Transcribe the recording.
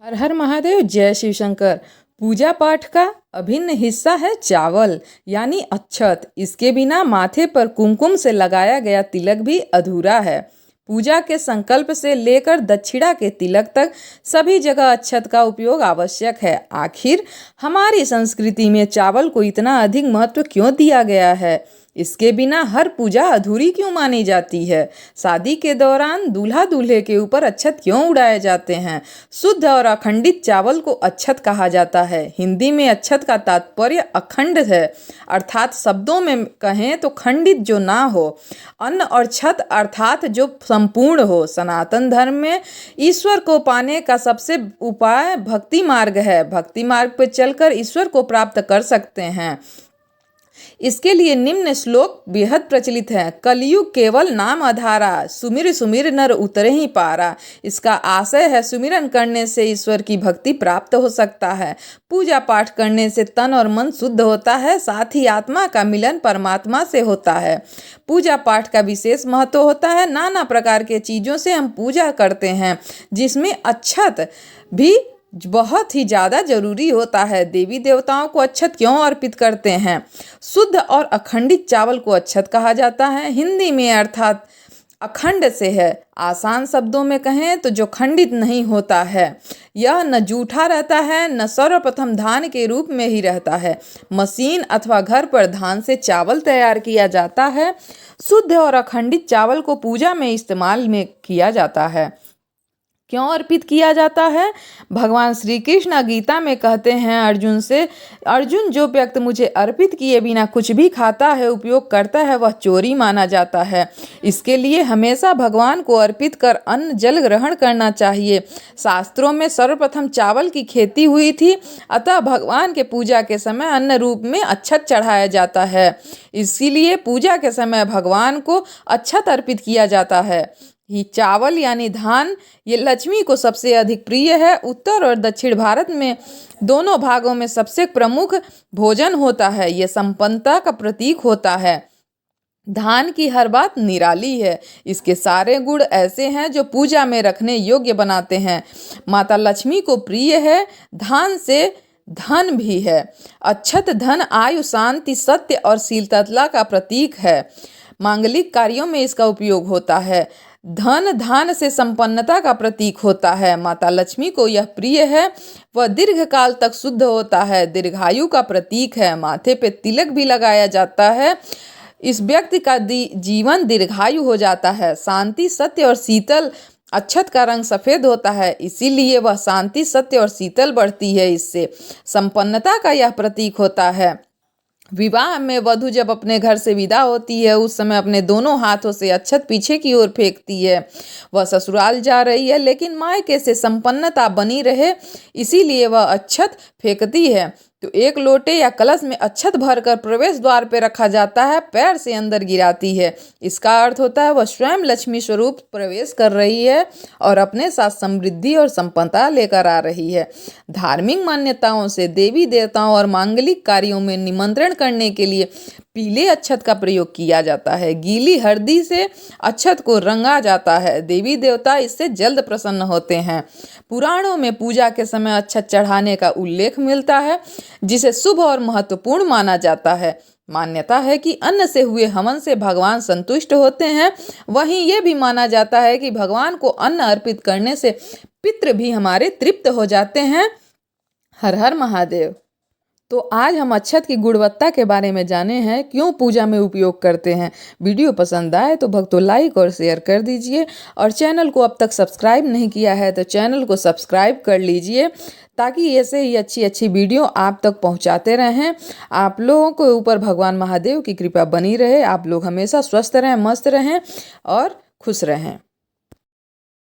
हर हर महादेव, जय शिव शंकर। पूजा पाठ का अभिन्न हिस्सा है चावल यानी अक्षत। इसके बिना माथे पर कुमकुम से लगाया गया तिलक भी अधूरा है। पूजा के संकल्प से लेकर दक्षिणा के तिलक तक सभी जगह अक्षत का उपयोग आवश्यक है। आखिर हमारी संस्कृति में चावल को इतना अधिक महत्व क्यों दिया गया है? इसके बिना हर पूजा अधूरी क्यों मानी जाती है? शादी के दौरान दूल्हा दूल्हे के ऊपर अक्षत क्यों उड़ाए जाते हैं? शुद्ध और अखंडित चावल को अक्षत कहा जाता है। हिंदी में अक्षत का तात्पर्य अखंड है, अर्थात शब्दों में कहें तो खंडित जो ना हो। अन्न और छत अर्थात जो संपूर्ण हो। सनातन धर्म में ईश्वर को पाने का सबसे उपाय भक्ति मार्ग है। भक्ति मार्ग पर चलकर ईश्वर को प्राप्त कर सकते हैं। इसके लिए निम्न श्लोक बेहद प्रचलित है। कलयुग केवल नाम आधारा, सुमिर सुमिर नर उतरे ही पारा। इसका आशय है सुमिरन करने से ईश्वर की भक्ति प्राप्त हो सकता है। पूजा पाठ करने से तन और मन शुद्ध होता है, साथ ही आत्मा का मिलन परमात्मा से होता है। पूजा पाठ का विशेष महत्व होता है। नाना प्रकार के चीज़ों से हम पूजा करते हैं, जिसमें अक्षत भी बहुत ही ज़्यादा जरूरी होता है। देवी देवताओं को अक्षत क्यों अर्पित करते हैं? शुद्ध और अखंडित चावल को अक्षत कहा जाता है। हिंदी में अर्थात अखंड से है। आसान शब्दों में कहें तो जो खंडित नहीं होता है। यह न जूठा रहता है, न सर्वप्रथम धान के रूप में ही रहता है। मशीन अथवा घर पर धान से चावल तैयार किया जाता है। शुद्ध और अखंडित चावल को पूजा में इस्तेमाल में किया जाता है। क्यों अर्पित किया जाता है? भगवान श्री कृष्ण गीता में कहते हैं अर्जुन से, अर्जुन जो व्यक्ति मुझे अर्पित किए बिना कुछ भी खाता है, उपयोग करता है, वह चोरी माना जाता है। इसके लिए हमेशा भगवान को अर्पित कर अन्न जल ग्रहण करना चाहिए। शास्त्रों में सर्वप्रथम चावल की खेती हुई थी, अतः भगवान के पूजा के समय अन्न रूप में अक्षत चढ़ाया जाता है। इसीलिए पूजा के समय भगवान को अक्षत अर्पित किया जाता है। ही चावल यानी धान, ये लक्ष्मी को सबसे अधिक प्रिय है। उत्तर और दक्षिण भारत में दोनों भागों में सबसे प्रमुख भोजन होता है। ये संपन्नता का प्रतीक होता है। धान की हर बात निराली है। इसके सारे गुण ऐसे हैं जो पूजा में रखने योग्य बनाते हैं। माता लक्ष्मी को प्रिय है। धान से धन भी है। अक्षत धन, आयु, शांति, सत्य और शीलता का प्रतीक है। मांगलिक कार्यों में इसका उपयोग होता है। धन धान से संपन्नता का प्रतीक होता है। माता लक्ष्मी को यह प्रिय है। वह दीर्घ काल तक शुद्ध होता है, दीर्घायु का प्रतीक है। माथे पे तिलक भी लगाया जाता है। इस व्यक्ति का जीवन दीर्घायु हो जाता है। शांति, सत्य और शीतल, अक्षत का रंग सफ़ेद होता है, इसीलिए वह शांति, सत्य और शीतल बढ़ती है। इससे संपन्नता का यह प्रतीक होता है। विवाह में वधू जब अपने घर से विदा होती है, उस समय अपने दोनों हाथों से अक्षत पीछे की ओर फेंकती है। वह ससुराल जा रही है, लेकिन मायके से संपन्नता बनी रहे, इसीलिए वह अक्षत फेंकती है। तो एक लोटे या कलश में अक्षत भरकर प्रवेश द्वार पर रखा जाता है, पैर से अंदर गिराती है। इसका अर्थ होता है वह स्वयं लक्ष्मी स्वरूप प्रवेश कर रही है और अपने साथ समृद्धि और संपन्नता लेकर आ रही है। धार्मिक मान्यताओं से देवी देवताओं और मांगलिक कार्यों में निमंत्रण करने के लिए पीले अक्षत का प्रयोग किया जाता है। गीली हल्दी से अक्षत को रंगा जाता है। देवी देवता इससे जल्द प्रसन्न होते हैं। पुराणों में पूजा के समय अक्षत चढ़ाने का उल्लेख मिलता है, जिसे शुभ और महत्वपूर्ण माना जाता है। मान्यता है कि अन्न से हुए हवन से भगवान संतुष्ट होते हैं। वहीं ये भी माना जाता है कि भगवान को अन्न अर्पित करने से पितृ भी हमारे तृप्त हो जाते हैं। हर हर महादेव। तो आज हम अक्षत की गुणवत्ता के बारे में जाने हैं, क्यों पूजा में उपयोग करते हैं। वीडियो पसंद आए तो भक्तों लाइक और शेयर कर दीजिए, और चैनल को अब तक सब्सक्राइब नहीं किया है तो चैनल को सब्सक्राइब कर लीजिए, ताकि ऐसे ही अच्छी अच्छी वीडियो आप तक पहुंचाते रहें। आप लोगों के ऊपर भगवान महादेव की कृपा बनी रहे। आप लोग हमेशा स्वस्थ रहें, मस्त रहें और खुश रहें।